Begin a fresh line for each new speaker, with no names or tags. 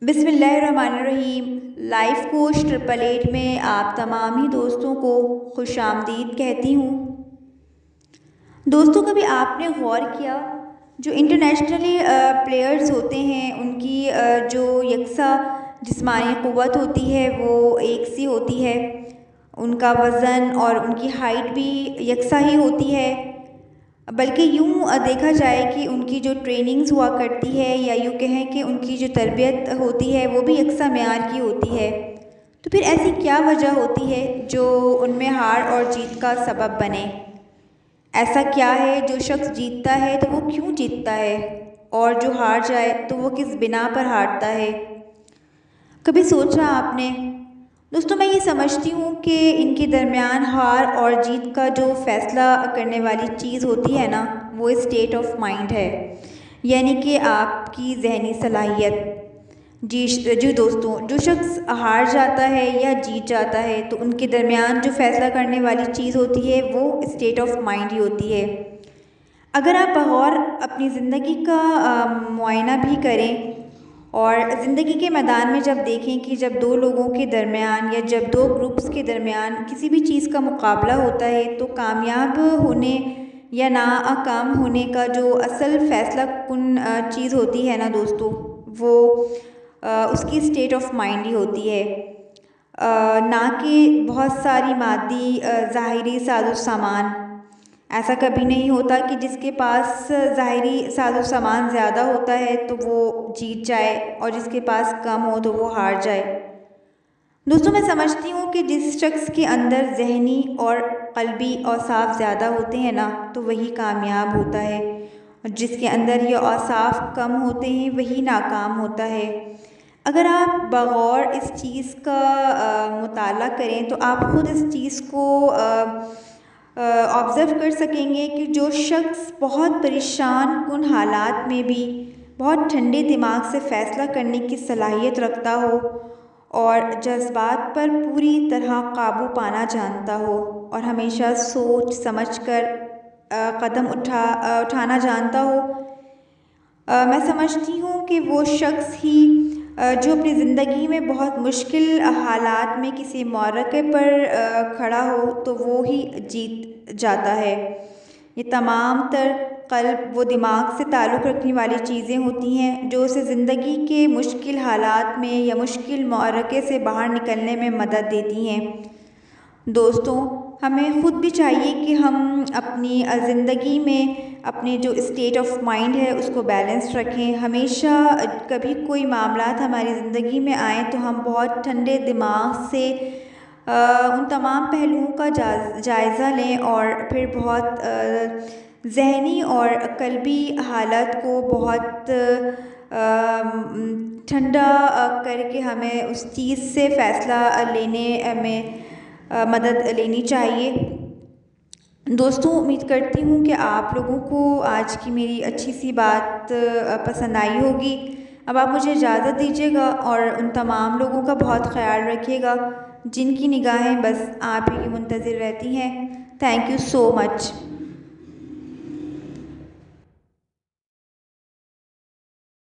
बिस्मिल्लाहिर्रहमानिर्रहीम। Life coach 888 में आप तमाम ही दोस्तों को खुशामदीद कहती हूँ। दोस्तों, कभी आपने गौर किया जो इंटरनेशनली प्लेयर्स होते हैं उनकी जो यकसा जिस्मानी क़ुव्वत होती है वो एक सी होती है, उनका वज़न और उनकी हाइट भी यकसा ही होती है। बल्कि यूँ देखा जाए कि उनकी जो ट्रेनिंग्स हुआ करती है या यूँ कहें कि उनकी जो तरबियत होती है वो भी यकसा मेयार की होती है। तो फिर ऐसी क्या वजह होती है जो उनमें हार और जीत का सबब बने? ऐसा क्या है जो शख्स जीतता है तो वो क्यों जीतता है, और जो हार जाए तो वो किस बिना पर हारता है? कभी सोचा आपने? दोस्तों, मैं ये समझती हूँ कि इनके दरमियान हार और जीत का जो फ़ैसला करने वाली चीज़ होती है ना, वो स्टेट ऑफ माइंड है, यानी कि आपकी जहनी सलाहियत। जी दोस्तों, जो शख्स हार जाता है या जीत जाता है तो उनके दरमियान जो फ़ैसला करने वाली चीज़ होती है वो स्टेट ऑफ माइंड ही होती है। अगर आप बगौर अपनी ज़िंदगी का मुआयना भी करें और ज़िंदगी के मैदान में जब देखें कि जब दो लोगों के दरमियान या जब दो ग्रुप्स के दरमियान किसी भी चीज़ का मुकाबला होता है तो कामयाब होने या नाकाम होने का जो असल फ़ैसला कुन चीज़ होती है ना दोस्तों, वो उसकी स्टेट ऑफ माइंड ही होती है। ना कि बहुत सारी मादी ज़ाहिरी साजो सामान। ऐसा कभी नहीं होता कि जिसके पास ज़ाहिरी साजो सामान ज़्यादा होता है तो वो जीत जाए और जिसके पास कम हो तो वो हार जाए। दोस्तों, मैं समझती हूँ कि जिस शख्स के अंदर ज़हनी और क़ल्बी औसाफ ज़्यादा होते हैं ना तो वही कामयाब होता है, और जिसके अंदर ये औसाफ कम होते हैं वही नाकाम होता है। अगर आप बगौर इस चीज़ का मुताला करें तो आप ख़ुद इस चीज़ को ऑब्ज़र्व कर सकेंगे कि जो शख्स बहुत परेशान कुन हालात में भी बहुत ठंडे दिमाग से फ़ैसला करने की सलाहियत रखता हो और जज्बात पर पूरी तरह काबू पाना जानता हो और हमेशा सोच समझ कर कदम उठाना जानता हो, मैं समझती हूँ कि वो शख्स ही जो अपनी ज़िंदगी में बहुत मुश्किल हालात में किसी मौक़े पर खड़ा हो तो वो ही जीत जाता है। ये तमाम तर क़ल्ब व दिमाग से ताल्लुक़ रखने वाली चीज़ें होती हैं जो उसे ज़िंदगी के मुश्किल हालात में या मुश्किल मौक़े से बाहर निकलने में मदद देती हैं। दोस्तों, हमें ख़ुद भी चाहिए कि हम अपनी ज़िंदगी में अपने जो स्टेट ऑफ माइंड है उसको बैलेंस रखें। हमेशा कभी कोई मामलात हमारी ज़िंदगी में आए तो हम बहुत ठंडे दिमाग से उन तमाम पहलुओं का जायज़ा लें और फिर बहुत ज़हनी और क़ल्बी हालत को बहुत ठंडा करके हमें उस चीज़ से फ़ैसला लेने में मदद लेनी चाहिए। दोस्तों, उम्मीद करती हूँ कि आप लोगों को आज की मेरी अच्छी सी बात पसंद आई होगी। अब आप मुझे इजाज़त दीजिएगा और उन तमाम लोगों का बहुत ख़याल रखिएगा जिनकी निगाहें बस आप ही की मुंतज़िर रहती हैं। Thank you so much.